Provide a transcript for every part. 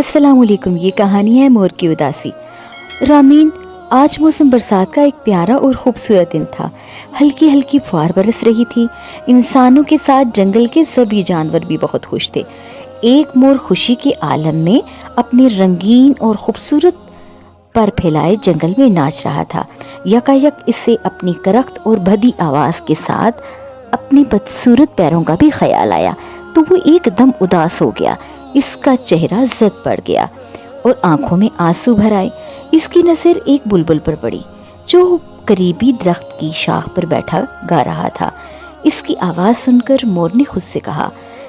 السلام علیکم، یہ کہانی ہے مور کی اداسی۔ رامین، آج موسم برسات کا ایک پیارا اور خوبصورت دن تھا۔ ہلکی ہلکی فوار برس رہی تھی۔ انسانوں کے ساتھ جنگل کے سبھی جانور بھی بہت خوش تھے۔ ایک مور خوشی کے عالم میں اپنے رنگین اور خوبصورت پر پھیلائے جنگل میں ناچ رہا تھا۔ یکایک اس سے اپنی کرخت اور بھدی آواز کے ساتھ اپنی بدصورت پیروں کا بھی خیال آیا تو وہ ایک دم اداس ہو گیا۔ اس کا چہرہ زد پڑ گیا اور آنکھوں میں آنسو بھر آئے۔ اس کی نظر ایک بلبل پر پڑی جو قریبی درخت کی شاخ پر بیٹھا گا رہا تھا۔ اس کی آواز سن کر مور نے خود سے کہا،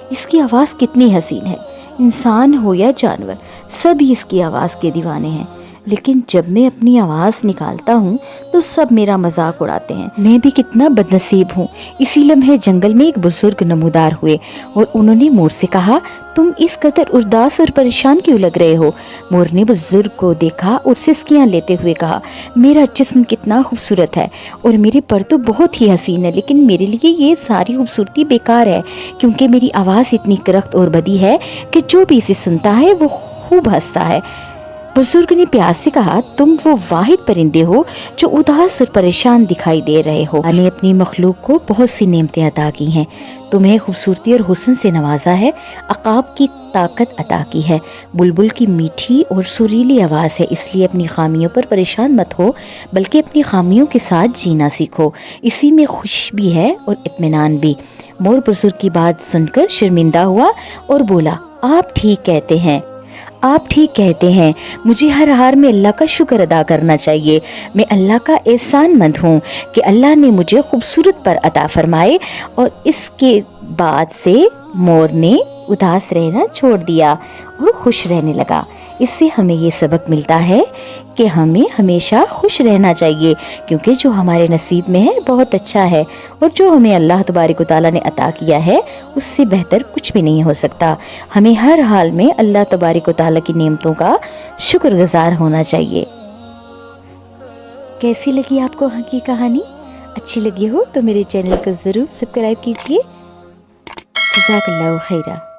اس کی آواز کتنی حسین ہے۔ انسان ہو یا جانور، سبھی اس کی آواز کے دیوانے ہیں، لیکن جب میں اپنی آواز نکالتا ہوں تو سب میرا مذاق اڑاتے ہیں۔ میں بھی کتنا بد نصیب ہوں۔ اسی لمحے جنگل میں ایک بزرگ نمودار ہوئے اور انہوں نے مور سے کہا، تم اس قدر اداس اور پریشان کیوں لگ رہے ہو؟ مور نے بزرگ کو دیکھا اور سسکیاں لیتے ہوئے کہا، میرا جسم کتنا خوبصورت ہے اور میرے پر تو بہت ہی حسین ہے، لیکن میرے لیے یہ ساری خوبصورتی بیکار ہے، کیونکہ میری آواز اتنی کرخت اور بدی ہے کہ جو بھی اسے سنتا ہے وہ خوب ہنستا ہے۔ بزرگ نے پیار سے کہا، تم وہ واحد پرندے ہو جو اداس اور پریشان دکھائی دے رہے ہو۔ اللہ نے اپنی مخلوق کو بہت سی نعمتیں عطا کی ہیں، تمہیں خوبصورتی اور حسن سے نوازا ہے، عقاب کی طاقت عطا کی ہے، بلبل کی میٹھی اور سریلی آواز ہے، اس لیے اپنی خامیوں پر پریشان مت ہو بلکہ اپنی خامیوں کے ساتھ جینا سیکھو، اسی میں خوش بھی ہے اور اطمینان بھی۔ مور بزرگ کی بات سن کر شرمندہ ہوا اور بولا، آپ ٹھیک کہتے ہیں، مجھے ہر حال میں اللہ کا شکر ادا کرنا چاہیے۔ میں اللہ کا احسان مند ہوں کہ اللہ نے مجھے خوبصورت پر عطا فرمائے۔ اور اس کے بعد سے مور نے اداس رہنا چھوڑ دیا اور خوش رہنے لگا۔ اس سے ہمیں یہ سبق ملتا ہے کہ ہمیں ہمیشہ خوش رہنا چاہیے، کیونکہ جو ہمارے نصیب میں ہے بہت اچھا ہے، اور جو ہمیں اللہ تبارک و تعالیٰ نے عطا کیا ہے اس سے بہتر کچھ بھی نہیں ہو سکتا۔ ہمیں ہر حال میں اللہ تبارک و تعالیٰ کی نعمتوں کا شکر گزار ہونا چاہیے۔ کیسی لگی آپ کو کی کہانی؟ اچھی لگی ہو تو میرے چینل کو ضرور سبسکرائب کیجیے۔ جزاک اللہ خیرہ۔